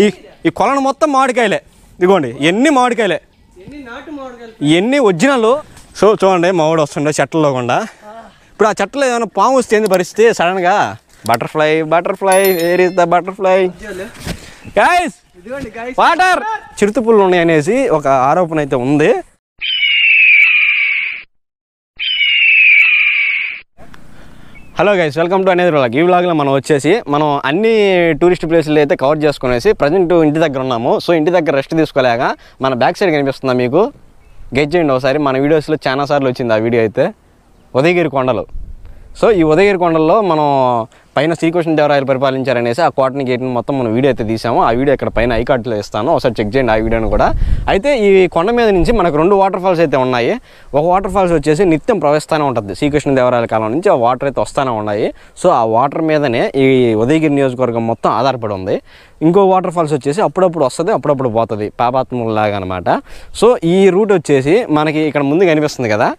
ఈ కొలను మొత్తం మామిడికాయలే, ఇదిగోండి ఎన్ని మామిడికాయలే, ఎన్ని ఒరిజినల్. సో చూడండి మామిడి వస్తుండే చెట్లలో కూడా. ఇప్పుడు ఆ చెట్టులో ఏమైనా పాము వస్తే ఏంది పరిస్థితి సడన్గా? Butterfly where is the butterfly guys, water. చిరుతపుళ్ళు ఉన్నాయి అనేసి ఒక ఆరోపణ అయితే ఉంది. హలో గైస్, వెల్కమ్ టు అనేది వ్లాగ్. ఈ వ్లాగ్లో మనం అన్ని టూరిస్ట్ ప్లేసులు అయితే కవర్ చేసుకునేసి ప్రజెంట్ ఇంటి దగ్గర ఉన్నాము. సో ఇంటి దగ్గర రెస్ట్ తీసుకోలేక మన బ్యాక్ సైడ్ కనిపిస్తుందా మీకు? గెట్ చేయండి ఒకసారి. మన వీడియోస్లో చాలా సార్లు వచ్చింది ఆ వీడియో అయితే. ఉదయగిరి కొండలు. సో ఈ ఉదయగిరి కొండల్లో మనం పైన శ్రీకృష్ణదేవరాయలు పరిపాలించారనేసి ఆ కోటని గేట్ని మొత్తం మనం వీడియో అయితే తీసాము. ఆ వీడియో ఇక్కడ పైన ఐకార్డులో ఇస్తాను, ఒకసారి చెక్ చేయండి ఆ వీడియోని కూడా. అయితే ఈ కొండ మీద నుంచి మనకు 2 వాటర్ ఫాల్స్ అయితే ఉన్నాయి. ఒక వాటర్ ఫాల్స్ వచ్చేసి నిత్యం ప్రవహిస్తూనే ఉంటుంది, శ్రీకృష్ణదేవరాయల కాలం నుంచి ఆ వాటర్ అయితే వస్తూనే ఉన్నాయి. సో ఆ వాటర్ మీదనే ఈ ఉదయగిరి నియోజకవర్గం మొత్తం ఆధారపడి ఉంది. ఇంకో వాటర్ ఫాల్స్ వచ్చేసి అప్పుడప్పుడు వస్తుంది, అప్పుడప్పుడు పోతుంది, పాపాత్ములాగా అనమాట. సో ఈ రూట్ వచ్చేసి మనకి ఇక్కడ ముందు కనిపిస్తుంది కదా,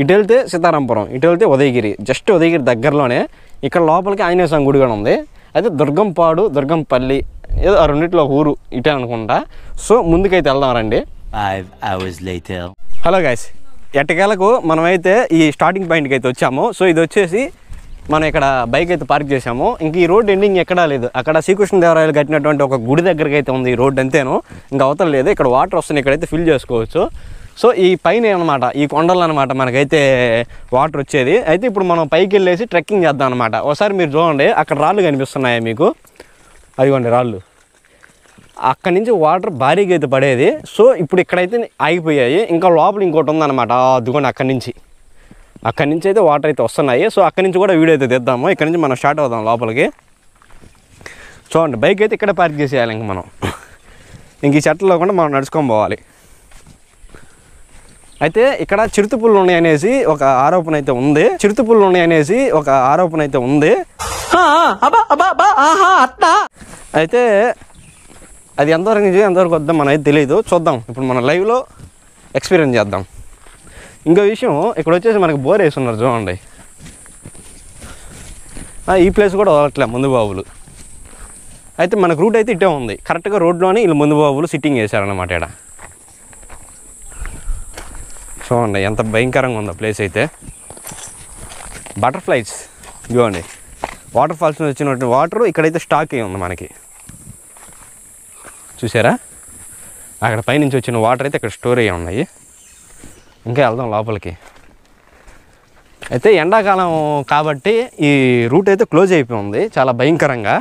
ఇటు వెళ్తే సీతారాంపురం, ఇటు వెళ్తే ఉదయగిరి. జస్ట్ ఉదయగిరి దగ్గరలోనే ఇక్కడ లోపలికి ఆంజనేయ స్వామి గుడి కూడా ఉంది. అయితే దుర్గంపాడు, దుర్గంపల్లి ఏదో ఆ రెండిట్లో ఊరు ఇటే అనుకుంటా. సో ముందుకైతే వెళ్దాం రండి. 5 hours later. హలో గైస్, ఎట్టకేలకు మనమైతే ఈ స్టార్టింగ్ పాయింట్కి అయితే వచ్చాము. సో ఇది వచ్చేసి మనం ఇక్కడ బైక్ అయితే పార్క్ చేసాము. ఇంక ఈ రోడ్ ఎండింగ్ ఎక్కడా లేదు. అక్కడ శ్రీకృష్ణదేవరాయలు కట్టినటువంటి ఒక గుడి దగ్గరికి అయితే ఉంది ఈ రోడ్, అంతేను, ఇంకా అవతల లేదు. ఇక్కడ వాటర్ వస్తుంది, ఇక్కడైతే ఫిల్ చేసుకోవచ్చు. సో ఈ పైన అనమాట, ఈ కొండలు అనమాట మనకైతే వాటర్ వచ్చేది. అయితే ఇప్పుడు మనం పైకి వెళ్ళేసి ట్రెక్కింగ్ చేద్దాం అనమాట. ఒకసారి మీరు చూడండి, అక్కడ రాళ్ళు కనిపిస్తున్నాయి మీకు, అదిగోండి రాళ్ళు. అక్కడి నుంచి వాటర్ భారీగా అయితే పడేది. సో ఇప్పుడు ఇక్కడైతే ఆగిపోయాయి. ఇంకా లోపల ఇంకోటి ఉందన్నమాట, అదిగోండి అక్కడి నుంచి అయితే వాటర్ అయితే వస్తున్నాయి. సో అక్కడి నుంచి కూడా వీడియో అయితే తెద్దాము. ఇక్కడ నుంచి మనం స్టార్ట్ అవుదాం లోపలికి. చూడండి బైక్ అయితే ఇక్కడే పార్క్ చేసేయాలి. ఇంక మనం ఇంక ఈ చెట్లలో కూడా మనం నడుచుకొని పోవాలి. అయితే ఇక్కడ చిరుతపుళ్ళు ఉన్నాయి అనేసి ఒక ఆరోపణ అయితే ఉంది. అయితే అది ఎంతవరకు నిజం ఎంతవరకు వద్దాం మనైతే తెలియదు, చూద్దాం. ఇప్పుడు మనం లైవ్లో ఎక్స్పీరియన్స్ చేద్దాం. ఇంకో విషయం, ఇక్కడ వచ్చేసి మనకి బోర్ వేసి ఉన్నారు చూడండి. ఈ ప్లేస్ కూడా వదలట్లే ముందు బాబులు. అయితే మనకు రూట్ అయితే ఇట్టే ఉంది, కరెక్ట్గా రోడ్లోనే వీళ్ళు ముందు బాబులు సిట్టింగ్ వేశారన్నమాట. ఇక్కడ చూడండి ఎంత భయంకరంగా ఉందో ప్లేస్ అయితే. బటర్ఫ్లైస్ ఇవ్వండి, వాటర్ ఫాల్స్ నుంచి వచ్చినటువంటి వాటర్ ఇక్కడైతే స్టాక్ అయ్యి ఉంది మనకి, చూసారా? అక్కడ పైనుంచి వచ్చిన వాటర్ అయితే ఇక్కడ స్టోర్ అయ్యి ఉన్నాయి. ఇంకా వెళ్దాం లోపలికి. అయితే ఎండాకాలం కాబట్టి ఈ రూట్ అయితే క్లోజ్ అయిపోయి ఉంది చాలా భయంకరంగా.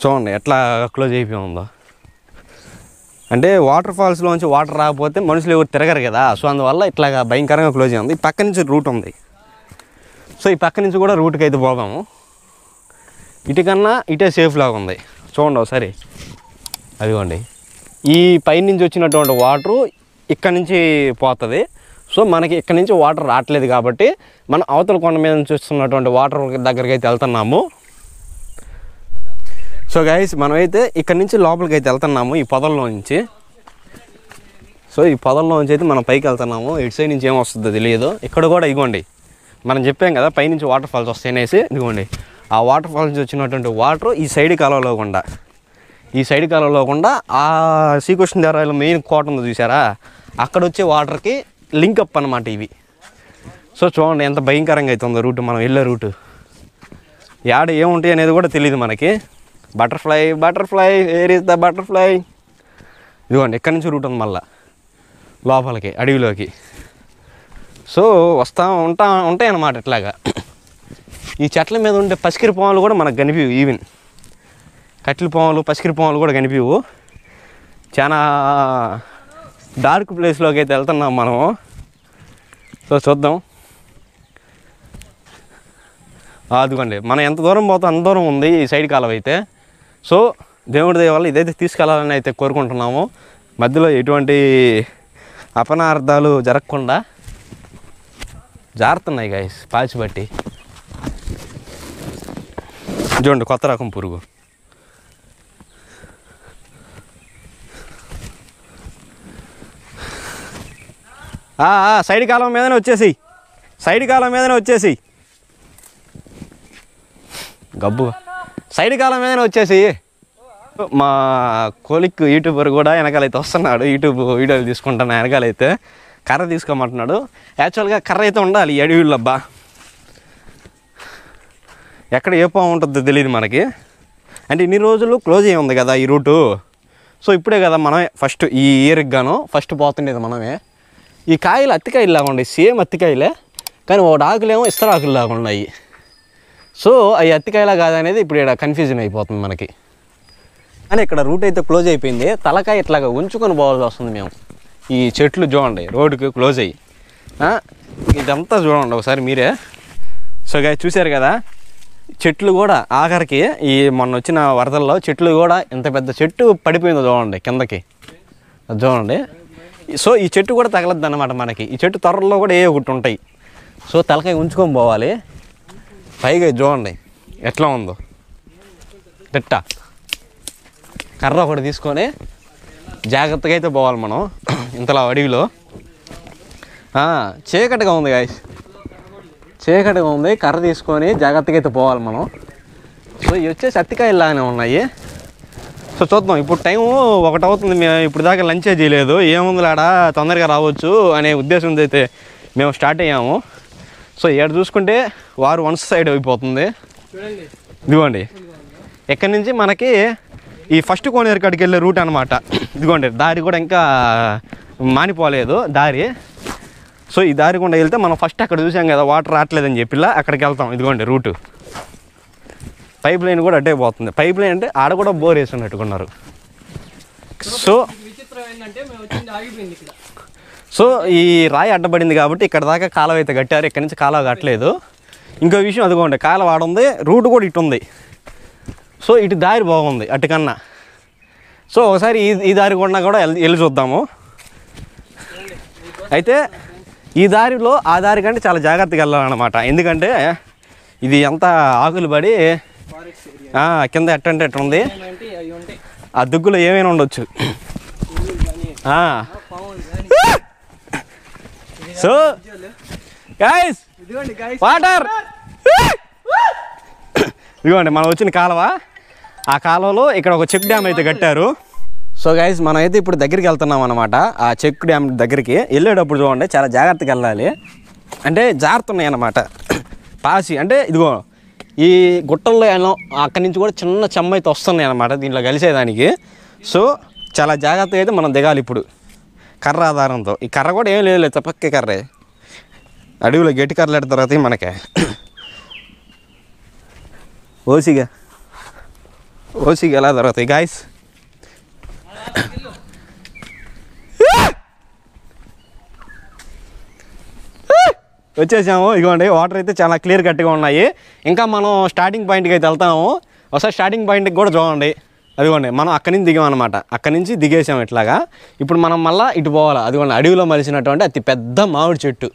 చూడండి ఎట్లా క్లోజ్ అయిపోయి ఉందో. అంటే వాటర్ ఫాల్స్లోంచి వాటర్ రాకపోతే మనుషులు ఎవరు తిరగరు కదా. సో అందువల్ల ఇట్లాగా భయంకరంగా క్లోజ్ అయ్యింది. ఈ పక్క నుంచి రూట్ ఉంది. సో ఈ పక్క నుంచి కూడా రూట్కి అయితే పోదాము. ఇటుకన్నా ఇటే సేఫ్ లాగా ఉంది. చూడండి ఒకసారి, అదిగోండి ఈ పైనుంచి వచ్చినటువంటి వాటరు ఇక్కడి నుంచి పోతుంది. సో మనకి ఇక్కడి నుంచి వాటర్ రావట్లేదు కాబట్టి మనం అవతల కొండ మీద నుంచి వస్తున్నటువంటి వాటర్ దగ్గరికి అయితే వెళ్తున్నాము. సో గైస్, మనమైతే ఇక్కడ నుంచి లోపలికి అయితే వెళ్తున్నాము ఈ పొదల్లో నుంచి. సో ఈ పొదల్లో నుంచి అయితే మనం పైకి వెళ్తున్నాము. ఇటు సైడ్ నుంచి ఏమొస్తుందో తెలియదు. ఇక్కడ కూడా ఇదిగోండి మనం చెప్పాం కదా పైనుంచి వాటర్ ఫాల్స్ వస్తాయనేసి. ఇదిగోండి ఆ వాటర్ ఫాల్స్ నుంచి వచ్చినటువంటి వాటర్ ఈ సైడ్ కాలంలో కూడా ఆ శ్రీకృష్ణదేవరాయల మెయిన్ కోట ఉంది చూసారా, అక్కడ వచ్చే వాటర్కి లింక్ అప్ అనమాట ఇవి. సో చూడండి ఎంత భయంకరంగా అవుతుందో రూట్, మనం వెళ్ళే రూటు. యాడ ఏముంటాయి అనేది కూడా తెలియదు మనకి. Butterfly where is the butterfly. ఇదిగోండి ఇక్కడి నుంచి రూట్ ఉంది మళ్ళీ లోపలికి అడవిలోకి. సో ఉంటాయి అన్నమాట ఇట్లాగా. ఈ చెట్ల మీద ఉండే పసికిరి పాములు కూడా మనకు కనిపివు. ఈవెన్ కట్టెల పాములు, పసికిరి పాములు కూడా కనిపివు. చాలా డార్క్ ప్లేస్లోకి అయితే వెళ్తున్నాం మనము. సో చూద్దాం. అదిగోండి మనం ఎంత దూరం పోతే అంత దూరం ఉంది ఈ సైడ్ కాలం అయితే. సో దేవుడి దయ వల్ల ఇదైతే తీసుకెళ్ళాలని అయితే కోరుకుంటున్నాము. మధ్యలో ఎటువంటి అపనార్థాలు జరగకుండా జారుతున్నాయి గైస్ పాచి బట్టి. చూడండి కొత్త రకం పురుగు. సైడ్ కాలం మీదనే వచ్చేసి గబ్బు సైడ్ కాలం మీదనే వచ్చేసి మా కోలిక్ యూట్యూబర్ కూడా వెనకాలైతే వస్తున్నాడు, యూట్యూబ్ వీడియోలు తీసుకుంటాను. వెనకాలైతే కర్ర తీసుకోమంటున్నాడు. యాక్చువల్గా కర్ర అయితే ఉండాలి ఈ అడవిలో. అబ్బా ఎక్కడ ఏ పాము ఉంటుందో తెలియదు మనకి. అంటే ఇన్ని రోజులు క్లోజ్ అయ్యి ఉంది కదా ఈ రూటు. సో ఇప్పుడే కదా మనమే ఫస్ట్ ఈ ఇయర్కి గాను ఫస్ట్ పోతుండేది మనమే. ఈ కాయలు అత్తికాయలు లాగా ఉన్నాయి, సేమ్ అత్తికాయలే, కానీ ఒకటి ఆకులేమో ఇస్తర ఆకులు లాగా ఉన్నాయి. సో అవి అత్తికాయలా కాదనేది ఇప్పుడు ఇక్కడ కన్ఫ్యూజన్ అయిపోతుంది మనకి. కానీ ఇక్కడ రూట్ అయితే క్లోజ్ అయిపోయింది. తలకాయ ఇట్లాగా ఉంచుకొని పోవాల్సి వస్తుంది మేము. ఈ చెట్లు చూడండి రోడ్డుకి క్లోజ్ అయ్యి, ఇదంతా చూడండి ఒకసారి మీరే. సో గాయ చూశారు కదా, చెట్లు కూడా ఆఖరికి ఈ మొన్న వచ్చిన వరదల్లో చెట్లు కూడా ఎంత పెద్ద చెట్టు పడిపోయిందో చూడండి కిందకి, అది చూడండి. సో ఈ చెట్టు కూడా తగలద్దు అన్నమాట మనకి. ఈ చెట్టు త్వరలో కూడా ఏ ఒకటి ఉంటాయి. సో తలకాయ ఉంచుకొని పోవాలి. పైగా చూడండి ఎట్లా ఉందో తిట్ట. కర్ర ఒకటి తీసుకొని జాగ్రత్తగా అయితే పోవాలి మనం ఇంతలా అడవిలో. చీకటిగా ఉంది గాయస్, చీకటిగా ఉంది. కర్ర తీసుకొని జాగ్రత్తగా అయితే పోవాలి మనం. సో ఇవి వచ్చేసి అత్తికాయలాగానే ఉన్నాయి. సో చూద్దాం. ఇప్పుడు టైము 1 అవుతుంది. మేము ఇప్పుడు దాకా లంచే చేయలేదు. ఏముంది ఆడ తొందరగా రావచ్చు అనే ఉద్దేశంతో అయితే మేము స్టార్ట్ అయ్యాము. సో ఇక్కడ చూసుకుంటే వారు వన్ సైడ్ అయిపోతుంది. ఇదిగోండి ఎక్కడి నుంచి మనకి ఈ ఫస్ట్ కోనేరు కాడికి వెళ్ళే రూట్ అనమాట. ఇదిగోండి దారి కూడా ఇంకా మానిపోలేదు దారి. సో ఈ దారి గుండా వెళ్తే మనం ఫస్ట్ అక్కడ చూసాం కదా వాటర్ రావట్లేదని చెప్పిలా, అక్కడికి వెళ్తాం. ఇదిగోండి రూటు. పైప్ లైన్ కూడా అడ్డే పోతుంది. పైప్ లైన్ అంటే ఆడ కూడా బోర్ వేసి ఉన్నట్టుకున్నారు. సో ఈ రాయి అడ్డపడింది కాబట్టి ఇక్కడ దాకా కాలువ అయితే కట్టారు. ఇక్కడ నుంచి కాలువ కట్టలేదు. ఇంకో విషయం అదిగోండి కాలువ ఆడుంది, రూట్ కూడా ఇటు ఉంది. సో ఇటు దారి బాగుంది అటుకన్నా. సో ఒకసారి ఈ దారి గుండా కూడా వెళ్ళి చూద్దాము. అయితే ఈ దారిలో ఆ దారి కంటే చాలా జాగ్రత్తగా వెళ్ళాలన్నమాట. ఎందుకంటే ఇది ఎంత ఆకులు పడి కింద ఎట్టంటే ఎట్టుంది, ఆ దుగ్గులో ఏమైనా ఉండొచ్చు. సో గైస్ వాటర్ ఇదిగోండి మనం వచ్చిన కాలువ. ఆ కాలువలో ఇక్కడ ఒక చెక్ డ్యామ్ అయితే కట్టారు. సో గైస్ మనం అయితే ఇప్పుడు దగ్గరికి వెళ్తున్నాం అనమాట. ఆ చెక్ డ్యామ్ దగ్గరికి వెళ్ళేటప్పుడు చూడండి చాలా జాగ్రత్తగా వెళ్ళాలి. అంటే జారుతున్నాయి అన్నమాట పాసి. అంటే ఇదిగో ఈ గుట్టల్లో అక్కడి నుంచి కూడా చిన్న చెమ్మ అయితే వస్తున్నాయి అన్నమాట దీంట్లో కలిసేదానికి. సో చాలా జాగ్రత్తగా అయితే మనం దిగాలి ఇప్పుడు కర్ర ఆధారంతో. ఈ కర్ర కూడా ఏం లేదు, పక్కే కర్రే. అడవిలో గట్టి కర్రలు ఎట్టిన తర్వాత మనకే ఓసిగా ఎలా తర్వాత గాయస్ వచ్చేసాము. ఇదిగోండి వాటర్ అయితే చాలా క్లియర్ కట్గా ఉన్నాయి. ఇంకా మనం స్టార్టింగ్ పాయింట్కి అయితే వెళ్తాము. ఒకసారి స్టార్టింగ్ పాయింట్కి కూడా చూడండి. అదిగోండి మనం అక్కడి నుంచి దిగామన్నమాట. అక్కడి నుంచి దిగేసాము ఇట్లాగా. ఇప్పుడు మనం మళ్ళీ ఇటు పోవాలి. అదిగోండి అడవిలో మలిసినటువంటి అతి పెద్ద మామిడి చెట్టు.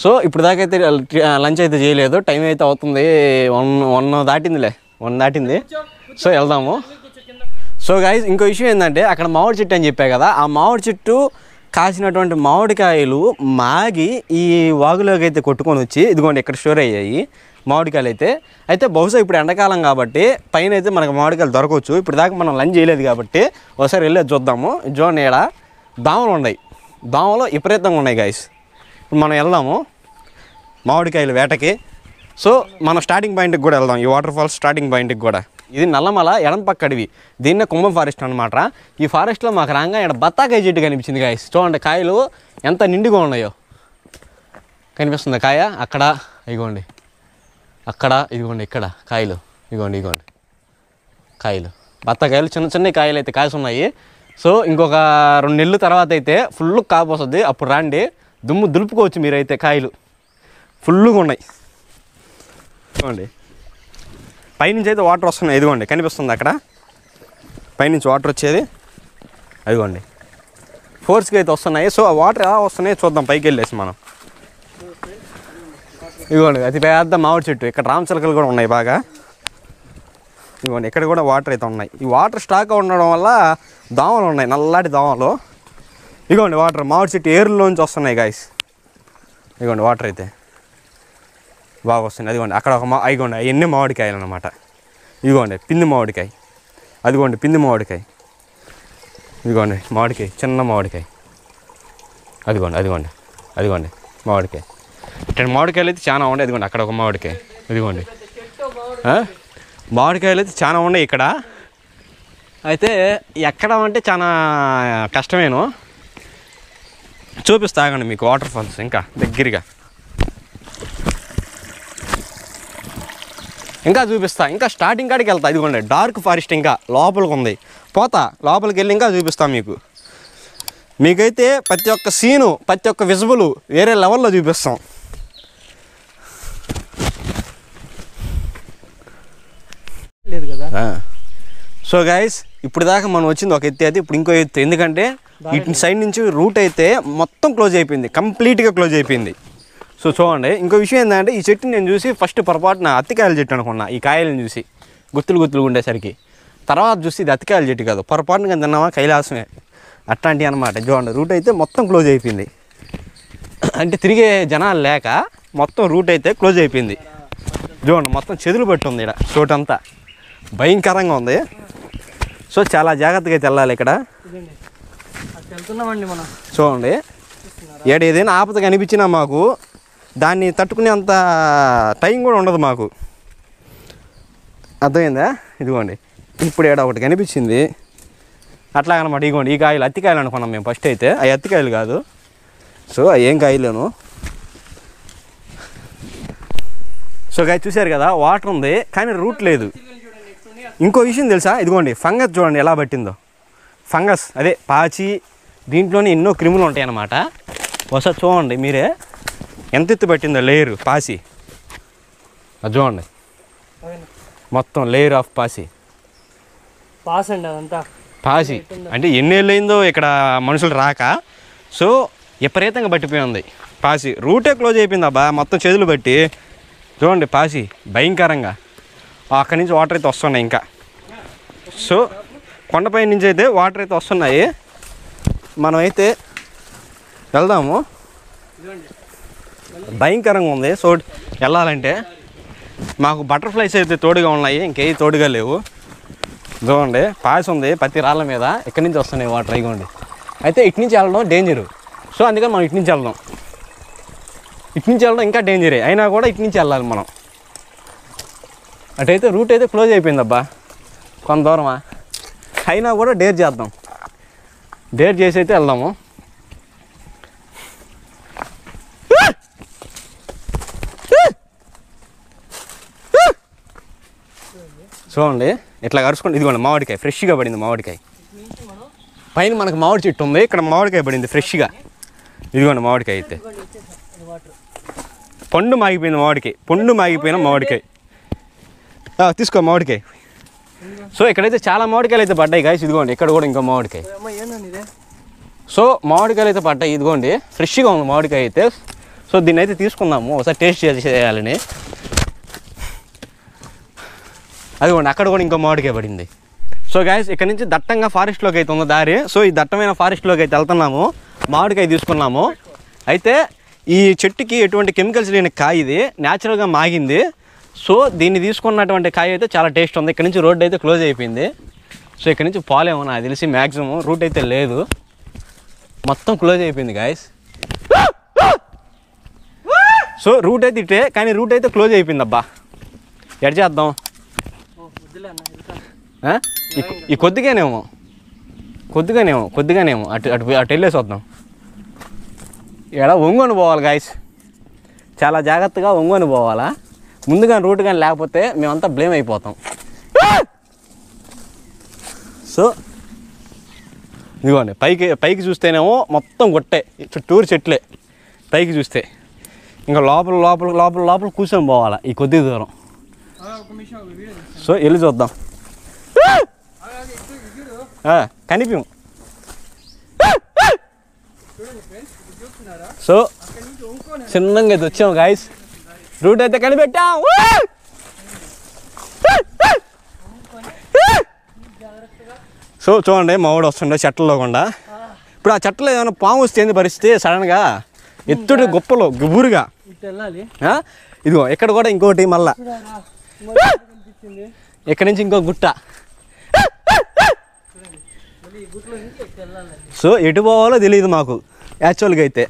సో ఇప్పుడు దాకా అయితే లంచ్ అయితే చేయలేదు. టైం అయితే అవుతుంది, 1 దాటింది. సో వెళ్దాము. సో గైస్ ఇంకో విషయం ఏంటంటే అక్కడ మామిడి చెట్టు అని చెప్పా కదా, ఆ మామిడి చెట్టు కాసినటువంటి మామిడికాయలు మాగి ఈ వాగులోకి అయితే కొట్టుకొని వచ్చి ఇదిగోండి ఇక్కడ స్టోర్ అయ్యాయి మామిడికాయలు అయితే బహుశా ఇప్పుడు ఎండాకాలం కాబట్టి పైన అయితే మనకు మామిడికాయలు దొరకవచ్చు. ఇప్పుడు దాకా మనం లంచ్ చేయలేదు కాబట్టి ఒకసారి వెళ్ళేది చూద్దాము. చూడండి ఇక్కడ దోమలు ఉన్నాయి, దోమలు విపరీతంగా ఉన్నాయి గైస్. ఇప్పుడు మనం వెళ్దాము మామిడికాయలు వేటకి. సో మనం స్టార్టింగ్ పాయింట్కి కూడా వెళ్దాం, ఈ వాటర్ ఫాల్స్ స్టార్టింగ్ పాయింట్కి కూడా. ఇది నల్లమల ఎడం పక్క అడవి, దీన్నే కుంభం ఫారెస్ట్ అనమాట. ఈ ఫారెస్ట్లో మాకు రాగా ఇక్కడ బత్తాకాయ చెట్టు కనిపించింది గాయస్. చూడండి కాయలు ఎంత నిండుగా ఉన్నాయో కనిపిస్తుంది కాయ. అక్కడ ఇదిగోండి, అక్కడ ఇదిగోండి, ఇక్కడ కాయలు ఇదిగోండి కాయలు, బత్తాకాయలు చిన్న చిన్న కాయలు అయితే కాసి ఉన్నాయి. సో ఇంకొక 2 నెలల తర్వాత అయితే ఫుల్ కాపు వస్తుంది. అప్పుడు రండి, దుమ్ము దులుపుకోవచ్చు మీరైతే. కాయలు ఫుల్గా ఉన్నాయి. ఇదిగోండి పైనుంచి అయితే వాటర్ వస్తున్నాయి. ఇదిగోండి కనిపిస్తుంది అక్కడ పైనుంచి వాటర్ వచ్చేది. అదిగోండి ఫోర్స్గా అయితే వస్తున్నాయి. సో ఆ వాటర్ ఎలా వస్తున్నాయి చూద్దాం పైకి వెళ్ళేసి మనం. ఇదిగోండి అతి పెద్ద మామిడి చెట్టు. ఇక్కడ రామచిలకలు కూడా ఉన్నాయి బాగా. ఇదిగోండి ఇక్కడ కూడా వాటర్ అయితే ఉన్నాయి. ఈ వాటర్ స్టాక్ ఉండడం వల్ల దోమలు ఉన్నాయి, నల్లటి దోమలు. ఇదిగోండి వాటర్ మామిడి చెట్టు ఏరులోంచి వస్తున్నాయి గాయస్. ఇదిగోండి వాటర్ అయితే బాగా వస్తుంది. అదిగోండి అక్కడ ఒక ఇదిగోండి అవన్నీ మామిడికాయలు అనమాట. ఇదిగోండి పిండి మామిడికాయ. అదిగోండి పిండి మామిడికాయ, ఇదిగోండి మామిడికాయ, చిన్న మామిడికాయ, అదిగోండి మామిడికాయ. ఇక్కడ మామిడికాయలు అయితే చాలా ఉన్నాయి. అదిగోండి అక్కడ ఒక మామిడికాయ, ఇదిగోండి మామిడికాయలు అయితే చాలా ఉన్నాయి ఇక్కడ. అయితే ఎక్కడం అంటే చాలా కష్టమేను. చూపిస్తా ఆగండి మీకు వాటర్ ఫాల్స్ ఇంకా దగ్గరగా, ఇంకా చూపిస్తా. ఇంకా స్టార్టింగ్ కాడికి వెళ్తా. ఇదిగోండి డార్క్ ఫారెస్ట్ ఇంకా లోపలికి ఉంది. పోతా లోపలికి వెళ్ళి ఇంకా చూపిస్తా మీకైతే ప్రతి ఒక్క సీను, ప్రతి ఒక్క విజువల్ వేరే లెవెల్లో చూపిస్తాం. లేదు కదా. సో గైస్ ఇప్పుడు దాకా మనం వచ్చింది ఒక ఎత్తు, అయితే ఇప్పుడు ఇంకో ఎత్తు. ఎందుకంటే ఇటు సైడ్ నుంచి రూట్ అయితే మొత్తం క్లోజ్ అయిపోయింది, కంప్లీట్గా క్లోజ్ అయిపోయింది. సో చూడండి, ఇంకో విషయం ఏంటంటే ఈ చెట్టుని నేను చూసి ఫస్ట్ పొరపాటున అత్తికాయల చెట్టు అనుకున్నా. ఈ కాయలను చూసి గుత్తులు ఉండేసరికి తర్వాత చూసి ఇది అత్తికాయల చెట్టు కాదు, పొరపాటున తిన్నామా కైలాసమే అట్లాంటివి అనమాట. చూడండి రూట్ అయితే మొత్తం క్లోజ్ అయిపోయింది. అంటే తిరిగే జనాలు లేక మొత్తం రూట్ అయితే క్లోజ్ అయిపోయింది. చూడండి మొత్తం చెదులు పట్టి ఉంది ఇక్కడ, చోటంతా భయంకరంగా ఉంది. సో చాలా జాగ్రత్తగా అయితే వెళ్ళాలి ఇక్కడ. వెళ్తున్నామండి మనం. చూడండి ఏదైనా ఆపద కనిపించినా మాకు దాన్ని తట్టుకునే అంత టైం కూడా ఉండదు మాకు, అర్థమైందా? ఇదిగోండి ఇప్పుడు ఏడ ఒకటి కనిపించింది అట్లాగనమాట. ఇదిగోండి ఈ కాయలు అత్తికాయలు అనుకున్నాం మేము ఫస్ట్ అయితే. అవి అత్తికాయలు కాదు. సో అవి ఏం కాయలేను. సో కాయ చూశారు కదా, వాటర్ ఉంది కానీ రూట్ లేదు. ఇంకో విషయం తెలుసా, ఇదిగోండి ఫంగస్ చూడండి ఎలా పట్టిందో. ఫంగస్ అదే పాచి, దీంట్లోనే ఎన్నో క్రిములు ఉంటాయి అన్నమాట. ఒకసారి చూడండి మీరే ఎంత ఎత్తు పట్టిందో లేయర్ పాసి. అది చూడండి మొత్తం లేయర్ ఆఫ్ పాసి. పాస్ అండి అదంతా పాసి అంటే ఎన్నేళ్ళు అయిందో ఇక్కడ మనుషులు రాక. సో విపరీతంగా పట్టిపోయి ఉంది పాసి. రూటే క్లోజ్ అయిపోయింది అబ్బా మొత్తం చేతులు బట్టి. చూడండి పాసి భయంకరంగా. అక్కడి నుంచి వాటర్ అయితే వస్తున్నాయి ఇంకా. సో కొండపై నుంచి అయితే వాటర్ అయితే వస్తున్నాయి. మనమైతే వెళ్దాము. భయంకరంగా ఉంది. సో వెళ్ళాలంటే మాకు బటర్ఫ్లైస్ అయితే తోడుగా ఉన్నాయి, ఇంకేవి తోడుగా లేవు. చూడండి పాస్ ఉంది ప్రతి రాళ్ళ మీద. ఇక్కడి నుంచి వస్తున్నాయి వాటర్. ఇగోండి అయితే ఇటు నుంచి వెళ్ళడం డేంజరు. సో అందుకని మనం ఇటు నుంచి వెళ్దాం. ఇటు నుంచి వెళ్ళడం ఇంకా డేంజరే, అయినా కూడా ఇటు నుంచి వెళ్ళాలి మనం. అటైతే రూట్ అయితే క్లోజ్ అయిపోయింది అబ్బా కొంత దూరమా, అయినా కూడా డేర్ చేద్దాం. డేర్ చేసి అయితే వెళ్దాము. చూడండి ఇట్లా కరుచుకోండి. ఇదిగోండి మామిడికాయ ఫ్రెష్గా పడింది. మామిడికాయ పైన మనకు మామిడి చెట్టు ఉంది, ఇక్కడ మామిడికాయ పడింది ఫ్రెష్గా. ఇదిగోండి మామిడికాయ అయితే పండు మాగిపోయింది. మామిడికాయ పండు మాగిపోయిన మామిడికాయ. తీసుకో మామిడికాయ. సో ఇక్కడైతే చాలా మామిడికాయలు అయితే పడ్డాయి గాయస్. ఇదిగోండి ఇక్కడ కూడా ఇంకో మామిడికాయ. సో మామిడికాయలు అయితే పడ్డాయి. ఇదిగోండి ఫ్రెష్గా ఉంది మామిడికాయ అయితే. సో దీన్ని అయితే తీసుకుందాము, ఒకసారి టేస్ట్ చేయాలని. అదిగోండి అక్కడ కూడా ఇంకో మామిడికాయ పడింది. సో గాయస్ ఇక్కడ నుంచి దట్టంగా ఫారెస్ట్లోకి అయితే ఉన్న దారి. సో ఈ దట్టమైన ఫారెస్ట్లోకి అయితే వెళ్తున్నాము. మామిడికాయ తీసుకున్నాము. అయితే ఈ చెట్టుకి ఎటువంటి కెమికల్స్ లేని కాయ, ఇది న్యాచురల్గా మాగింది. సో దీన్ని తీసుకున్నటువంటి కాయ అయితే చాలా టేస్ట్ ఉంది. ఇక్కడ నుంచి రోడ్డు అయితే క్లోజ్ అయిపోయింది. సో ఇక్కడ నుంచి పోలేము నాకు తెలిసి, మ్యాక్సిమం రూట్ అయితే లేదు, మొత్తం క్లోజ్ అయిపోయింది గాయస్. సో రూట్ అయితే ఇటే, కానీ రూట్ అయితే క్లోజ్ అయిపోయింది అబ్బా. ఎడ్ చేద్దాం ఈ కొద్దిగానేమో అటు అటు అటు వెళ్ళేసి వద్దాం. ఇక్కడ ఒంగోని పోవాలి గాయస్, చాలా జాగ్రత్తగా ఒంగోని పోవాలా. ముందుగా రూట్ కానీ లేకపోతే మేమంతా బ్లేమ్ అయిపోతాం. సో ఇదిగోండి పైకి చూస్తేనేమో మొత్తం గొట్టే, చుట్టూరు చెట్లే. పైకి చూస్తే ఇంకా లోపల కూర్చొని పోవాలా ఈ కొద్ది దూరం. సో వెళ్ళి చూద్దాం. కనిపించు. సో చిన్నంగా అయితే వచ్చాము గాయస్, రూట్ అయితే కనిపెట్టాం. సో చూడండి మామిడి వస్తుండే చెట్లలో కూడా. ఇప్పుడు ఆ చెట్లు ఏమైనా పాము వస్తే పరిస్థితి సడన్గా ఎత్తుడి గొప్పలో గుబురుగా. ఇదిగో ఇక్కడ కూడా ఇంకోటి మళ్ళా, ఇక్కడ నుంచి ఇంకో గుట్ట. సో ఎటు పోవాలో తెలియదు మాకు యాక్చువల్గా అయితే.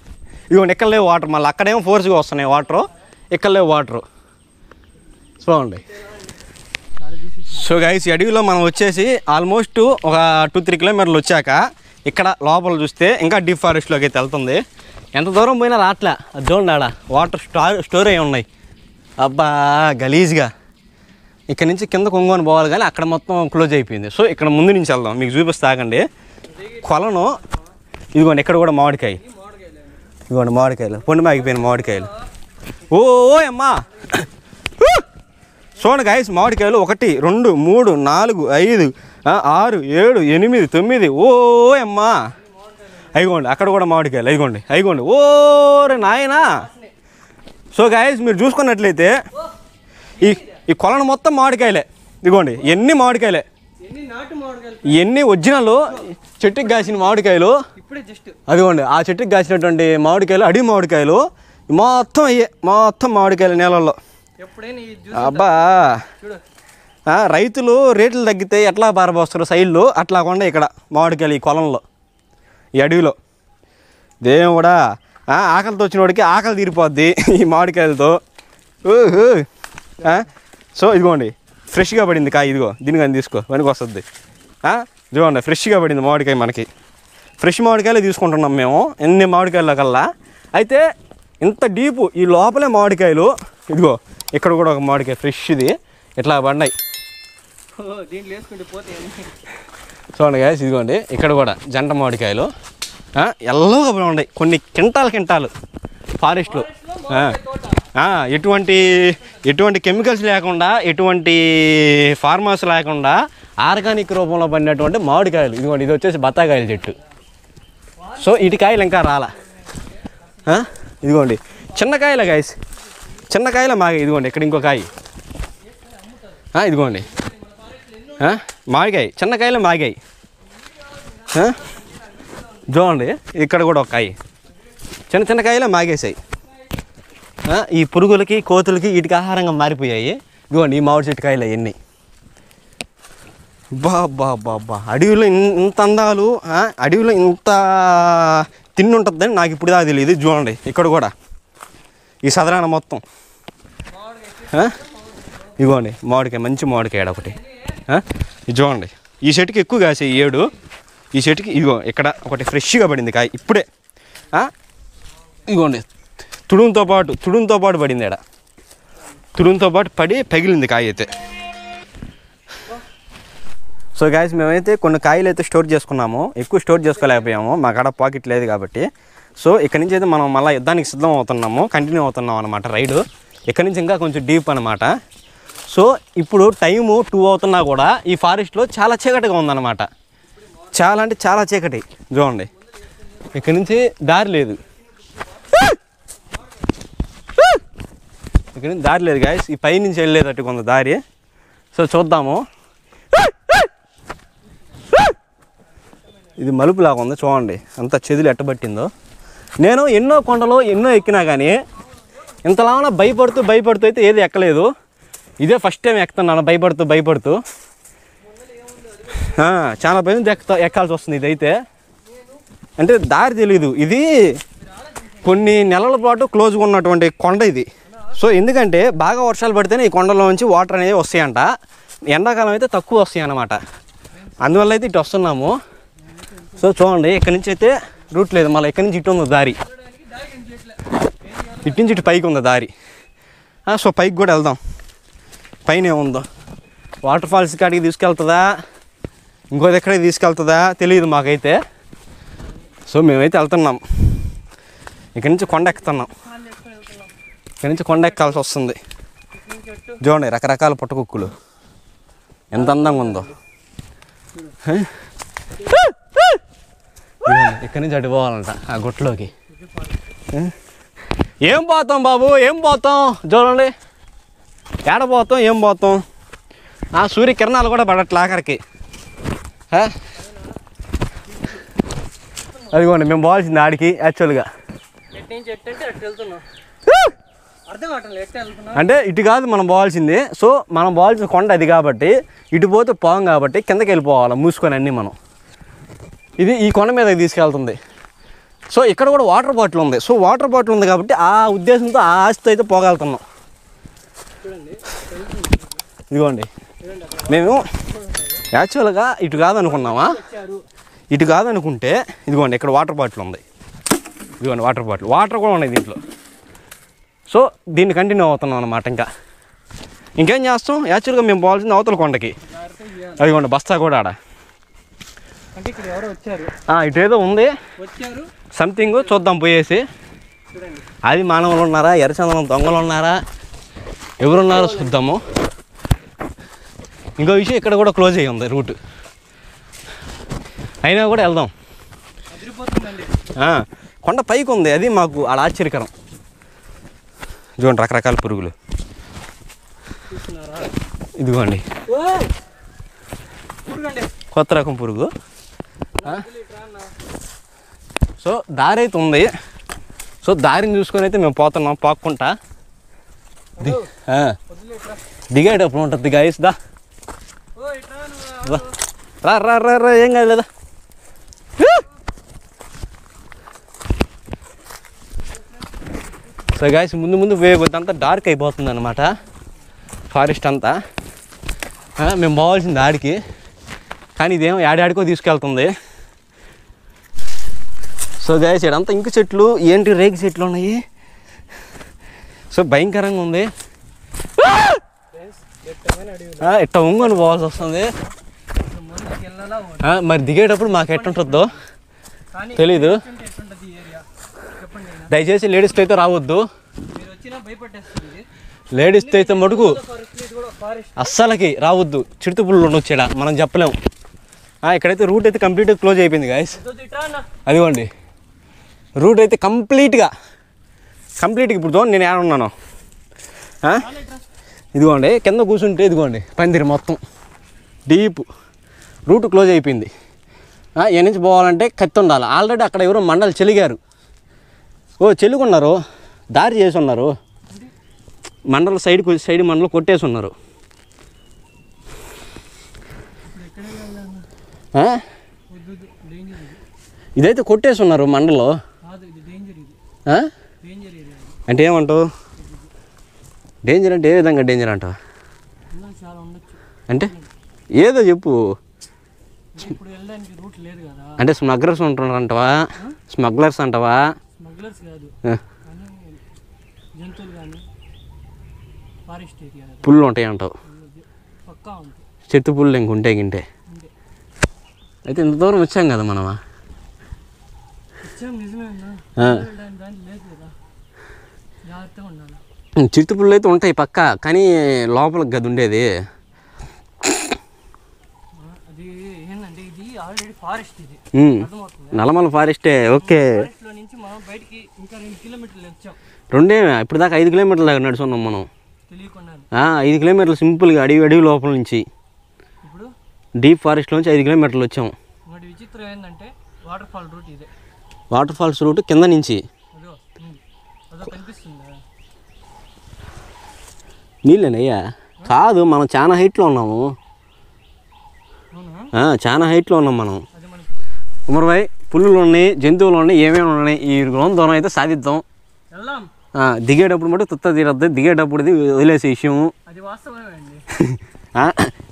ఇదిగోండి ఇక్కడ లేవు వాటర్, మళ్ళీ అక్కడేమో ఫోర్స్గా వస్తున్నాయి వాటరు, ఇక్కడ లేవు వాటరు. చూడండి. సో గైస్ ఈ అడవిలో మనం వచ్చేసి ఆల్మోస్ట్ ఒక 2-3 కిలోమీటర్లు వచ్చాక ఇక్కడ లోపల చూస్తే ఇంకా డీప్ ఫారెస్ట్లోకి అయితే వెళ్తుంది. ఎంత దూరం పోయినా రాట్లే. అది చూడండి ఆడ వాటర్ స్టోర్ అయి ఉన్నాయి. అబ్బా గలీజ్గా. ఇక్కడ నుంచి కింద కొంగోని పోవాలి కానీ అక్కడ మొత్తం క్లోజ్ అయిపోయింది. సో ఇక్కడ ముందు నుంచి వెళ్దాం, మీకు చూపిస్తా ఆగండి. కొలను ఇదిగోండి, ఇక్కడ కూడా మామిడికాయ. ఇదిగోండి మామిడికాయలు, పొండి మాగిపోయిన మామిడికాయలు. ఓ అమ్మా చూడండి గైస్, మామిడికాయలు 1 2 3 4 5 6 7 8 9. ఓ అమ్మా అయిగోండి, అక్కడ కూడా మామిడికాయలు. అయిగోండి ఓరే నాయనా. సో గైస్ మీరు చూసుకున్నట్లయితే ఈ కొలను మొత్తం మామిడికాయలే. ఇదిగోండి ఎన్ని మామిడికాయలే, ఎన్ని ఒరిజినల్ చెట్టుకి కాసిన మామిడికాయలు. అదిగోండి ఆ చెట్టుకి కాసినటువంటి మామిడికాయలు, అడవి మామిడికాయలు మొత్తం అయ్యే, మొత్తం మామిడికాయలు నీళ్ళల్లో. అబ్బా రైతులు రేట్లు తగ్గితే ఎట్లా పారబోస్తారు సైడ్లు, అట్లా కొండ ఇక్కడ మామిడికాయలు ఈ కొలంలో, ఈ అడవిలో. దేవుడా ఆకలితో వచ్చిన వాడికి ఆకలి తీరిపోద్ది ఈ మామిడికాయలతో. సో ఇదిగోండి ఫ్రెష్గా పడింది కాయ. ఇదిగో దీని కానీ తీసుకో, వెనక వస్తుంది. చూడండి ఫ్రెష్గా పడింది మామిడికాయ. మనకి ఫ్రెష్ మామిడికాయలే తీసుకుంటున్నాం మేము ఎన్ని మామిడికాయల కల్లా. అయితే ఇంత డీపు ఈ లోపలే మామిడికాయలు. ఇదిగో ఇక్కడ కూడా ఒక మామిడికాయ ఫ్రెష్ది ఇట్లా పడినాయి. చూడండి గాయస్, ఇదిగోండి ఇక్కడ కూడా జంట మామిడికాయలు ఎల్లోగా ఉన్నాయి. కొన్ని కింటాలు ఫారెస్ట్లో ఎటువంటి కెమికల్స్ లేకుండా, ఎటువంటి ఫార్మర్స్ లేకుండా ఆర్గానిక్ రూపంలో పడినటువంటి మామిడికాయలు. ఇదిగోండి ఇది వచ్చేసి బత్తాకాయల చెట్టు. సో ఇటు కాయలు ఇంకా రాలా. ఇదిగోండి చిన్నకాయలే గాయస్, చిన్నకాయలే మాగాయి. ఇదిగోండి ఇక్కడ ఇంకో కాయ. ఇదిగోండి మాగాయి, చిన్నకాయలే మాగాయి. చూడండి ఇక్కడ కూడా ఒక కాయ, చిన్న కాయలే మాగేసాయి. ఈ పురుగులకి కోతులకి వీటికి ఆహారంగా మారిపోయాయి. ఇదిగోండి ఈ మామిడి చెట్టు కాయలు అవన్నీ. బాబా అడవిలో ఇంత అందాలు, అడవిలో ఇంత తిండి ఉంటుందని నాకు ఇప్పుడు దాకా తెలియదు. చూడండి ఇక్కడ కూడా ఈ సదరాన మొత్తం. ఇదిగోండి మామిడికాయ, మంచి మామిడికాయ ఒకటి. ఇది చూడండి ఈ చెట్టుకి ఎక్కువ కాసే 7. ఈ చెట్టుకి ఇదిగో ఇక్కడ ఒకటి ఫ్రెష్గా పడింది కాయ ఇప్పుడే. ఇదిగోండి తుడుంతో పాటు పడింది. ఆడ తుడుంతో పాటు పడి పగిలింది కాయ అయితే. సో గాయస్ మేమైతే కొన్ని కాయలు అయితే స్టోర్ చేసుకున్నాము, ఎక్కువ స్టోర్ చేసుకోలేకపోయాము, మా కాడ పాకెట్ లేదు కాబట్టి. సో ఇక్కడ నుంచి అయితే మనం మళ్ళీ యుద్ధానికి సిద్ధం అవుతున్నాము, కంటిన్యూ అవుతున్నాం అనమాట రైడు. ఇక్కడ నుంచి ఇంకా కొంచెం డీప్ అనమాట. సో ఇప్పుడు టైము 2 అవుతున్నా కూడా ఈ ఫారెస్ట్లో చాలా చీకటిగా ఉందన్నమాట. చాలా అంటే చాలా చీకటి. చూడండి ఇక్కడ నుంచి దారి లేదు, ఇక్కడ నుంచి దారి లేదు గాయస్. ఈ పై నుంచి వెళ్ళేటట్టు కొంత దారి. సో చూద్దాము. ఇది మలుపులాగా ఉంది చూడండి, అంత చెదులు ఎట్టబట్టిందో. నేను ఎన్నో కొండలు ఎన్నో ఎక్కినా కానీ ఇంతలా భయపడుతూ అయితే ఏది ఎక్కలేదు. ఇదే ఫస్ట్ టైం ఎక్కుతున్నాను భయపడుతూ. చాలా భయం ఎక్కాల్సి వస్తుంది. ఇదైతే అంటే దారి తెలీదు. ఇది కొన్ని నెలల పాటు క్లోజ్గా ఉన్నటువంటి కొండ ఇది. సో ఎందుకంటే బాగా వర్షాలు పడితేనే ఈ కొండలో నుంచి వాటర్ అనేవి వస్తాయంట, ఎండాకాలం అయితే తక్కువ వస్తాయి అన్నమాట. అందువల్ల అయితే ఇటు వస్తున్నాము. సో చూడండి ఇక్కడ నుంచి అయితే రూట్ లేదు, మళ్ళీ ఇక్కడ నుంచి ఇటు ఉంది దారి, ఇటు నుంచి ఇటు పైకి ఉంది దారి. సో పైకి కూడా వెళ్దాం, పైన ఏముందో. వాటర్ ఫాల్స్ కాడికి తీసుకెళ్తుందా, ఇంకో దగ్గరికి తీసుకెళ్తుందా తెలియదు మాకైతే. సో మేమైతే వెళ్తున్నాం, ఇక్కడ నుంచి కొండ ఎక్కుతున్నాం, ఇక్కడ నుంచి కొండ ఎక్కాల్సి వస్తుంది. చూడండి రకరకాల పుట్టకుక్కులు ఎంత అందంగా ఉందో. ఇక్కడి నుంచి అటు పోవాలంట ఆ గుట్టలోకి. ఏం పోతాం బాబు, ఏం పోతాం? చూడండి ఏడ పోతాం, ఏం పోతాం? సూర్యకిరణాలు కూడా పడట్లే ఆఖరికి. అదిగోండి మేము పోవాల్సింది ఆడికి యాక్చువల్గా. అర్థం కావట్లేదు ఎట్లా వెళ్తున్నా అంటే ఇటు కాదు మనం పోవాల్సింది. సో మనం పోవాల్సిన కొండ అది కాబట్టి ఇటు పోతే పోం కాబట్టి కిందకి వెళ్ళిపోవాలి మూసుకొని అన్నీ మనం. ఇది ఈ కొండ మీదకి తీసుకెళ్తుంది. సో ఇక్కడ కూడా వాటర్ బాటిల్ ఉంది. సో వాటర్ బాటిల్ ఉంది కాబట్టి ఆ ఉద్దేశంతో ఆ ఆశతో అయితే పోగలుగుతున్నాం. చూడండి ఇదిగోండి మేము యాక్చువల్గా ఇటు కాదనుకున్నామా, ఇటు కాదనుకుంటే ఇదిగోండి ఇక్కడ వాటర్ బాటిల్ ఉంది. ఇదిగోండి వాటర్ బాటిల్, వాటర్ కూడా ఉన్నాయి దీంట్లో. సో దీన్ని కంటిన్యూ అవుతున్నాం అన్నమాట. ఇంకేం చేస్తాం, యాక్చువల్గా మేము పోవాల్సింది అవతల కొండకి. అదిగోండి బస్తా కూడా ఆడ. అంటే ఇక్కడ ఎవరో వచ్చారు, ఇటు ఏదో ఉంది వచ్చారు సంథింగ్, చూద్దాం పోయేసి. చూడండి అది మానవులు ఉన్నారా, ఎర్రచందనం దొంగలు ఉన్నారా, ఎవరున్నారో చూద్దాము. ఇంకో విషయం, ఇక్కడ కూడా క్లోజ్ అయ్యి ఉంది రూట్, అయినా కూడా వెళ్దాం. అదిరిపోతుందండి. కొండ పైకి ఉంది, అది మాకు ఆడ ఆశ్చర్యకరం. చూడండి రకరకాల పురుగులు, చూస్తున్నారా? ఇదిగోండి చూడండి కొత్త రకం పురుగు. సో దారి అయితే ఉంది. సో దారిని చూసుకొని అయితే మేము పోతున్నాం పాక్కుంటా. దిగేటప్పుడు ఉంటుంది గాయస్. దా రా రా రా రా, ఏం కాదు లేదా. సో గాయస్ ముందు ముందు అంతా డార్క్ అయిపోతుంది అనమాట ఫారెస్ట్ అంతా. మేము పోవాల్సింది ఆడికి, కానీ ఇదేమో ఏడాడికో తీసుకెళ్తుంది. సో గాయస్ ఇడంతా ఇంక చెట్లు, ఏంటి రేగి చెట్లు ఉన్నాయి. సో భయంకరంగా ఉంది. ఇట్ట ఉంగని పోవాల్సి వస్తుంది. మరి దిగేటప్పుడు మాకు ఎట్టుంటుందో తెలీదు. దయచేసి లేడీస్తో అయితే రావద్దు. లేడీస్తో అయితే మటుకు అస్సలకి రావద్దు. చిరుత పుల్లు ఉండొచ్చాడ, మనం చెప్పలేము. ఇక్కడైతే రూట్ అయితే కంప్లీట్గా క్లోజ్ అయిపోయింది గాయస్. అదిగోండి రూట్ అయితే కంప్లీట్గా ఇప్పుడు చూడండి నేను ఏడున్నాను. ఇదిగోండి కింద కూర్చుంటే ఇదిగోండి పందిరి మొత్తం డీప్ రూట్ క్లోజ్ అయిపోయింది. ఏ నుంచి పోవాలంటే కత్తి ఉండాలి. ఆల్రెడీ అక్కడ ఎవరో మండలు చెలిగారు. చెలుగున్నారు, దారి చేసి ఉన్నారు. మండల సైడ్ మండలు కొట్టేసి ఉన్నారు. ఇదైతే కొట్టేసి ఉన్నారు మండలో. అంటే ఏమంటావు, డేంజర్ అంటే ఏ విధంగా డేంజర్ అంటావు? అంటే ఏదో చెప్పు. అంటే స్మగ్లర్స్ ఉంటున్నారు అంటవా? స్మగ్లర్స్ అంటవా? పుల్లు ఉంటాయి అంటావు. చెత్త పుల్లు ఇంకుంటే గింటే. అయితే ఇంత దూరం వచ్చాం కదా మనమా. చిరుత పుల్లు అయితే ఉంటాయి పక్క, కానీ లోపలికి గది ఉండేది. నల్లమల ఫారెస్టే. ఓకే, రెండే ఇప్పుడు దాకా 5 కిలోమీటర్ల దాకా నడుచున్నాం మనం. 5 కిలోమీటర్లు సింపుల్గా అడవి లోపల నుంచి డీప్ ఫారెస్ట్ నుంచి 5 కిలోమీటర్లు వచ్చాం. విచిత్రం ఏంటంటే వాటర్ ఫాల్స్ రూట్ కింద నుంచి నీళ్ళేనయ్యా. కాదు, మనం చాలా హైట్లో ఉన్నాము. చాలా హైట్లో ఉన్నాం మనం. ఉమర్ భాయ్, పుల్లులు ఉన్నాయి, జంతువులు ఉన్నాయి, ఏమేమి ఉన్నాయి. ఈ దూరం అయితే సాధిద్దాం. దిగేటప్పుడు మటు తుత్త తీరద్దు. దిగేటప్పుడు ఇది వదిలేసే విషయం.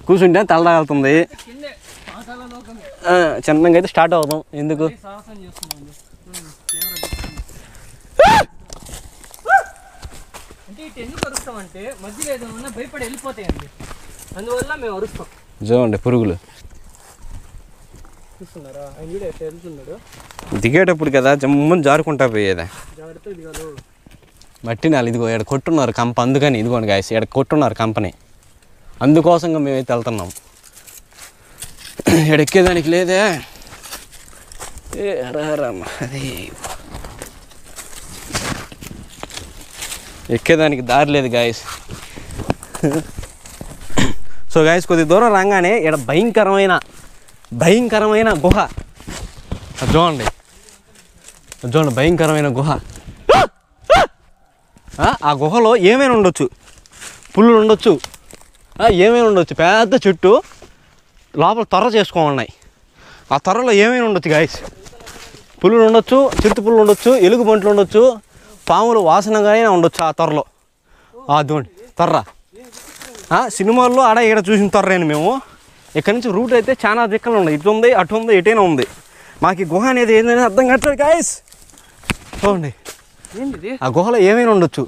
కూర్చుంటే తలదాగుతుంది. చిన్నగా అయితే స్టార్ట్ అవుతాం. ఎందుకు అరుస్తామంటే మధ్యలో ఏదైనా భయపడి వెళ్ళిపోతాయండి, అందువల్ల మేము అరుస్తాం. చూడండి పురుగులు చూస్తున్నారా, ఆయన కూడా ఎట్లా వెళ్తున్నాడు. దిగేటప్పుడు కదా జమ్మని జారుకుంటా పోయేదా. జాగ్రత్త దిగాలి. మట్టి నాలు ఇదిగో ఇక్కడ కొట్టున్నారు కంప. అందుకని ఇదిగోండి గాయస్ ఇక్కడ కొట్టున్నారు కంపని. అందుకోసంగా మేమైతే వెళ్తున్నాం. ఇక్కడ ఎక్కేదానికి లేదే. అది ఎక్కేదానికి దారి లేదు గాయస్. సో గాయస్ కొద్ది దూరం రాగానే ఇక్కడ భయంకరమైన గుహ. చూడండి భయంకరమైన గుహ. ఆ గుహలో ఏమైనా ఉండొచ్చు, పుల్లులు ఉండొచ్చు, ఏమైనా ఉండొచ్చు. పెద్ద చెట్టు లోపల తొర్ర చేసుకోమన్నాయి. ఆ తొర్రలో ఏమైనా ఉండొచ్చు గాయస్. పుల్లులు ఉండొచ్చు, చిరుత పుల్లు ఉండొచ్చు, ఎలుగు బంట్లు ఉండొచ్చు, పాములు వాసనగా ఉండొచ్చు ఆ తొర్రలో. అదిగోండి తొర్ర. సినిమాల్లో ఆడ ఇక్కడ చూసిన తొర్రేను మేము. ఇక్కడ నుంచి రూట్ అయితే చాలా దిక్కలు ఉన్నాయి. ఇటు ఉంది, అటు ఉంది, ఎటైనా ఉంది. మాకు ఈ గుహ అనేది ఏంటనేది అర్థం కావట్లేదు గాయస్. చూడండి ఆ గుహలో ఏమైనా ఉండొచ్చు.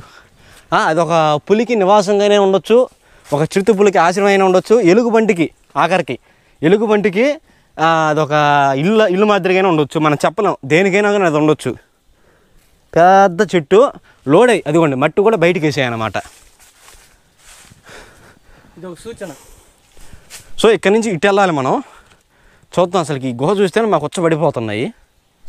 అదొక పులికి నివాసంగానే ఉండొచ్చు, ఒక చిరుత పులికి ఆశ్రమం అయినా ఉండొచ్చు, ఎలుగుబంటికి ఆఖరికి ఎలుగుబంటికి అదొక ఇల్లు మాదిరిగానే ఉండొచ్చు. మనం చెప్పలేం, దేనికైనా కానీ అది ఉండొచ్చు. పెద్ద చెట్టు లోడై అదిగోండి మట్టి కూడా బయటికి వేసాయన్నమాట. ఇది ఒక సూచన. సో ఇక్కడి నుంచి ఇటు వెళ్ళాలి మనం. చూద్దాం అసలుకి ఈ గుహ చూస్తేనే మాకు పడిపోతున్నాయి.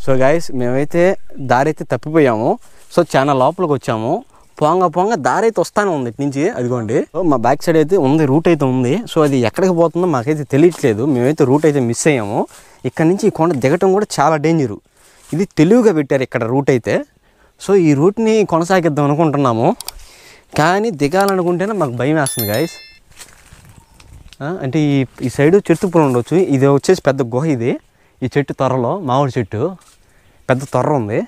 సో గాయస్ మేమైతే దారి అయితే తప్పిపోయాము. సో చాలా లోపలికి వచ్చాము. పోంగ దారి అయితే వస్తానే ఉంది ఇటు నుంచి. అదిగోండి మా బ్యాక్ సైడ్ అయితే ఉంది, రూట్ అయితే ఉంది. సో అది ఎక్కడికి పోతుందో మాకైతే తెలియట్లేదు. మేమైతే రూట్ అయితే మిస్ అయ్యాము. ఇక్కడ నుంచి ఈ కొండ దిగటం కూడా చాలా డేంజరు. ఇది తెలివిగా పెట్టారు ఇక్కడ రూట్ అయితే. సో ఈ రూట్ని కొనసాగిద్దాం అనుకుంటున్నాము, కానీ దిగాలనుకుంటేనే మాకు భయం వేస్తుంది గాయస్. అంటే ఈ సైడు చెట్టు పుల్ల ఉండొచ్చు. ఇది వచ్చేసి పెద్ద గుహ. ఇది ఈ చెట్టు తొర్రలో మామిడి చెట్టు పెద్ద తొర్ర ఉంది.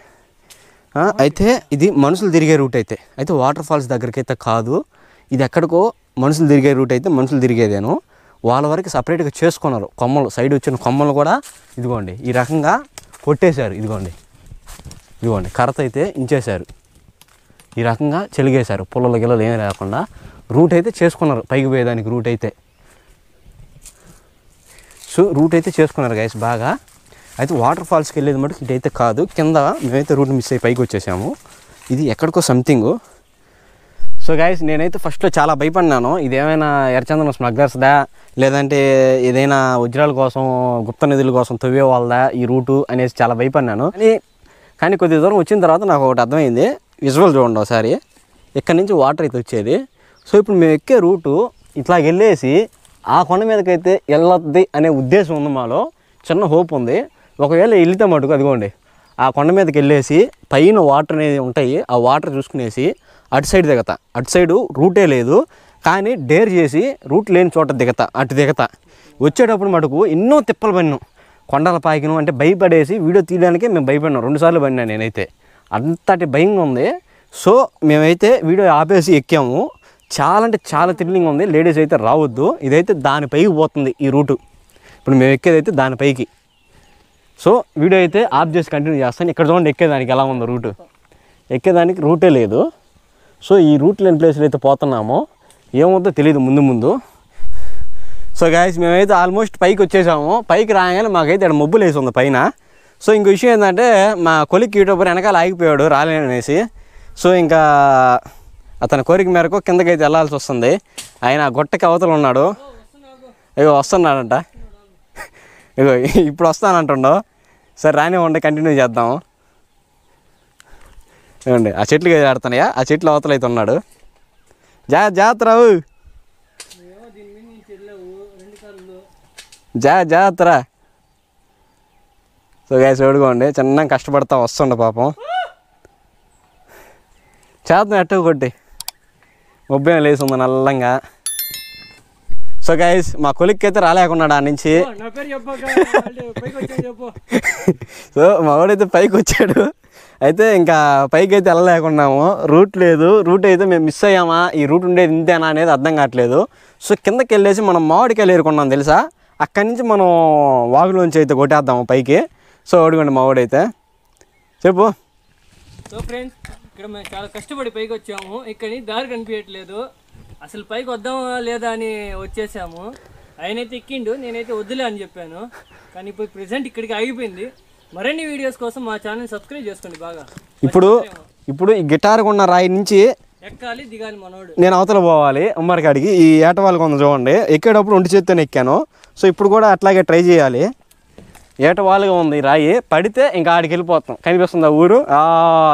అయితే ఇది మనుషులు తిరిగే రూట్ అయితే వాటర్ ఫాల్స్ దగ్గరికి అయితే కాదు. ఇది ఎక్కడికో మనుషులు తిరిగే రూట్ అయితే మనుషులు తిరిగేదేను. వాళ్ళ వరకు సపరేట్గా చేసుకున్నారు. కొమ్మలు సైడ్ వచ్చిన కొమ్మలు కూడా ఇదిగోండి ఈ రకంగా కొట్టేశారు. ఇదిగోండి కర్రతో అయితే ఇంచేశారు. ఈ రకంగా చెలిగేశారు. పుల్లల గిల్లలు ఏమీ లేకుండా రూట్ అయితే చేసుకున్నారు. పైకి పోయేదానికి రూట్ అయితే. సో రూట్ అయితే చేసుకున్నారు గైస్ బాగా. అయితే వాటర్ ఫాల్స్కి వెళ్ళేది మటుకు ఇటైతే కాదు. కింద మేమైతే రూట్ మిస్ అయ్యి పైకి వచ్చేసాము. ఇది ఎక్కడికో సంథింగ్. సో గైస్ నేనైతే ఫస్ట్లో చాలా భయపడినాను. ఇదేమైనా ఎర్రచందనం స్మగ్లర్స్దా, లేదంటే ఏదైనా వజ్రాల కోసం గుప్త నిధుల కోసం తవ్వే వాళ్ళదా ఈ రూటు అనేసి చాలా భయపడినాను. కానీ కొద్ది దూరం వచ్చిన తర్వాత నాకు ఒకటి అర్థమైంది. విజువల్ చూడండి ఒకసారి. ఇక్కడ నుంచి వాటర్ అయితే వచ్చేది. సో ఇప్పుడు మేము ఎక్కే రూటు ఇట్లా వెళ్ళేసి ఆ కొండ మీదకైతే వెళ్ళొద్ది అనే ఉద్దేశం ఉంది మాలో. చిన్న హోప్ ఉంది. ఒకవేళ వెళితే మటుకు అదిగోండి ఆ కొండ మీదకి వెళ్ళేసి పైన వాటర్ అనేది ఉంటాయి. ఆ వాటర్ చూసుకునేసి అటు సైడ్ దిగతా. అటు సైడు రూటే లేదు, కానీ డేర్ చేసి రూట్ లేని చోట అటు దిగతా. వచ్చేటప్పుడు మటుకు ఎన్నో తిప్పలు పడినాం. కొండల పాకిను అంటే భయపడేసి వీడియో తీయడానికే మేము భయపడినాం. 2 సార్లు పడినా నేనైతే. అంతటి భయంగా ఉంది. సో మేమైతే వీడియో ఆపేసి ఎక్కాము. చాలా అంటే చాలా థ్రిల్లింగ్ ఉంది. లేడీస్ అయితే రావద్దు. ఇదైతే దానిపైకి పోతుంది ఈ రూటు. ఇప్పుడు మేము ఎక్కేదైతే దానిపైకి. సో వీడియో అయితే ఆఫ్ చేసి కంటిన్యూ చేస్తాను. ఇక్కడ చూడండి ఎక్కేదానికి ఎలా ఉందో రూటు. ఎక్కేదానికి రూటే లేదు. సో ఈ రూట్ లేని ప్లేస్లో అయితే పోతున్నామో ఏమవుతుందో తెలియదు ముందు. సో గాయస్ మేమైతే ఆల్మోస్ట్ పైకి వచ్చేసాము. పైకి రాగానే మాకైతే ఇక్కడ మబ్బులు వేసి ఉంది పైన. సో ఇంకో విషయం ఏంటంటే మా కొలిక్ యూట్యూబర్ వెనకాల ఆగిపోయాడు రాలేననేసి. సో ఇంకా అతని కోరిక మేరకు కిందకైతే వెళ్ళాల్సి వస్తుంది. ఆయన గొట్టకి అవతల ఉన్నాడు. ఇగో వస్తున్నాడంట. ఇగో ఇప్పుడు వస్తానంటుండో. సరే రానివ్వండి, కంటిన్యూ చేద్దాము. ఇవ్వండి ఆ చెట్లు ఆడుతున్నాయా, ఆ చెట్లు అవతల అయితే ఉన్నాడు. జాగ్రత్త రావు, జాగ్రత్త రా. సో గాయస్ చూడుకోండి చిన్నగా కష్టపడతా వస్తుండే పాపం. చేద్దాం ఎట్టకు కొట్టి మొబ్బేం లేస్తుంది నల్లంగా. సో గైస్ మా కొలిక్కి అయితే రాలేకున్నాడు ఆ నుంచి. సో మా వాడైతే పైకి వచ్చాడు. అయితే ఇంకా పైకి అయితే వెళ్ళలేకున్నాము. రూట్ లేదు. రూట్ అయితే మేము మిస్ అయ్యామా, ఈ రూట్ ఉండేది ఇంతేనా అనేది అర్థం కావట్లేదు. సో కిందకి వెళ్ళేసి మనం మామిడికాయలు ఏరుకున్నాం తెలుసా. అక్కడి నుంచి మనం వాగులోంచి అయితే కొట్టేద్దాము పైకి. సో అడుగుండి మా వాడైతే చెప్పు. సో ఫ్రెండ్స్ ఇక్కడ మేము చాలా కష్టపడి పైకి వచ్చాము. ఇక్కడి దారి కనిపించట్లేదు. అసలు పైకి వద్దామా లేదా అని వచ్చేసాము. ఆయనైతే ఎక్కిండు, నేనైతే వద్దులే అని చెప్పాను. కానీ ఇప్పుడు ప్రెసెంట్ ఇక్కడికి ఆగిపోయింది. మరిన్ని వీడియోస్ కోసం మా ఛానల్ సబ్స్క్రైబ్ చేసుకోండి బాగా. ఇప్పుడు ఈ గిటార్ కొన్న రాయి నుంచి ఎక్కాలి, దిగాలి మనోడు. నేను అవతల పోవాలి ఉమ్మరికాడికి. ఈ ఏటవాళ్ళు కొంత చూడండి, ఎక్కేటప్పుడు ఒంటి చేత్తోనే ఎక్కాను. సో ఇప్పుడు కూడా అట్లాగే ట్రై చేయాలి. ఏటవాళ్ళుగా ఉంది రాయి. పడితే ఇంకా ఆడికి వెళ్ళిపోతాం. కనిపిస్తుంది ఆ ఊరు,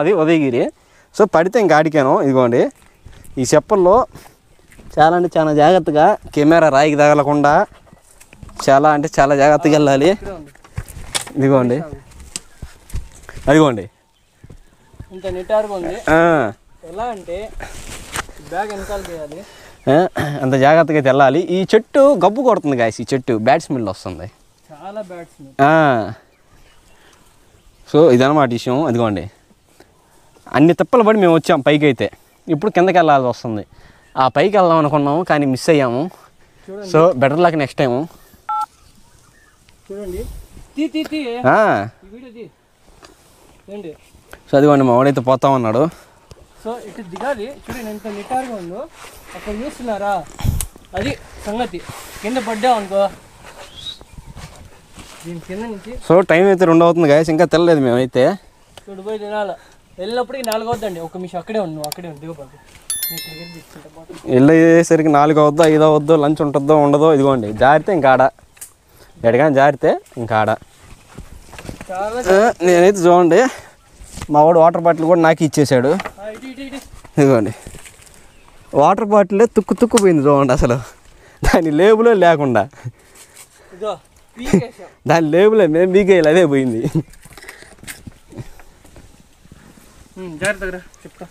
అది ఉదయగిరి. సో పడితే ఇంకా ఆడికాను. ఇదిగోండి ఈ చెప్పల్లో చాలా అంటే చాలా జాగ్రత్తగా, కెమెరా రాయికి తగలకుండా చాలా అంటే చాలా జాగ్రత్తగా వెళ్ళాలి. ఇదిగోండి అదిగోండి ఇంత నిటారుగా ఉంది. ఎలా అంటే బ్యాగ్ వెనకాల చేయాలి, అంత జాగ్రత్తగా అయితే వెళ్ళాలి. ఈ చెట్టు గబ్బు కొడుతుంది గాయస్, ఈ చెట్టు బ్యాడ్ స్మెల్ వస్తుంది చాలా బ్యాట్స్. సో ఇదన్నమాట విషయం. అదిగోండి అన్ని తిప్పలు పడి మేము వచ్చాం పైకి అయితే, ఇప్పుడు కిందకి వెళ్ళాల్సి వస్తుంది. ఆ పైకి వెళ్దాం అనుకున్నాము కానీ మిస్ అయ్యాము. So better luck next time. చూడండి తీ తీ తీ ఈ వీడియో తీ ఏంటి. సో అదిగోండి మా వాడైతే పోతా ఉన్నాడు. సో ఇటు దిగాలి, చూడండి ఎంత నిటారుగా ఉందో. అక్కడ చూస్తున్నారా, అది సంగతి. కింద పడ్డాం అనుకో దీని కింద నుంచి. సో టైం అయితే 2 అవుతుంది గాయస్, ఇంకా తెల్లలేదు మేమైతే. చూడు పోయి తినాలి. వెళ్ళినప్పటికి 4 అవుతుందండి. 1 నిమిషం అక్కడే ఉండు, అక్కడే ఉండు దిగబాకు. వెళ్ళేసరికి 4 అవుద్దో 5 అవుద్దో, లంచ్ ఉంటుందో ఉండదో. ఇదిగోండి జారితే ఇంకా ఆడ, ఎడగాని జారితే ఇంకా ఆడ. నేనైతే చూడండి మా వాడు వాటర్ బాటిల్ కూడా నాకు ఇచ్చేసాడు. ఇదిగోండి వాటర్ బాటిల్ తుక్కుపోయింది చూడండి, అసలు దాని లేబులే లేకుండా. దాని లేబులే మేము బీకేయాలి, అదే పోయింది. చెప్తా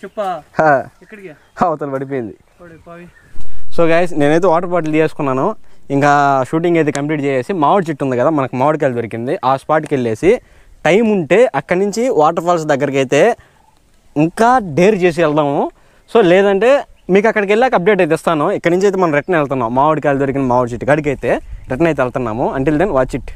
చెప్పా అవతల పడిపోయింది. సో గైస్ నేనైతే వాటర్ బాటిల్ తీసుకున్నాను. ఇంకా షూటింగ్ అయితే కంప్లీట్ చేసి మామిడి చెట్టు ఉంది కదా, మనకు మామిడికాయలు దొరికింది, ఆ స్పాట్కి వెళ్ళేసి టైం ఉంటే అక్కడి నుంచి వాటర్ ఫాల్స్ దగ్గరికి అయితే ఇంకా డేర్ చేసి వెళ్దాము. సో లేదంటే మీకు అక్కడికి వెళ్ళాక అప్డేట్ అయితే ఇస్తాను. ఇక్కడ నుంచి అయితే మనం రిటర్న్ వెళ్తున్నాం. మామిడికాయలు దొరికిన మామిడి చెట్టు కాడికి అయితే రిటర్న్ అయితే వెళ్తున్నాము. Until then watch it.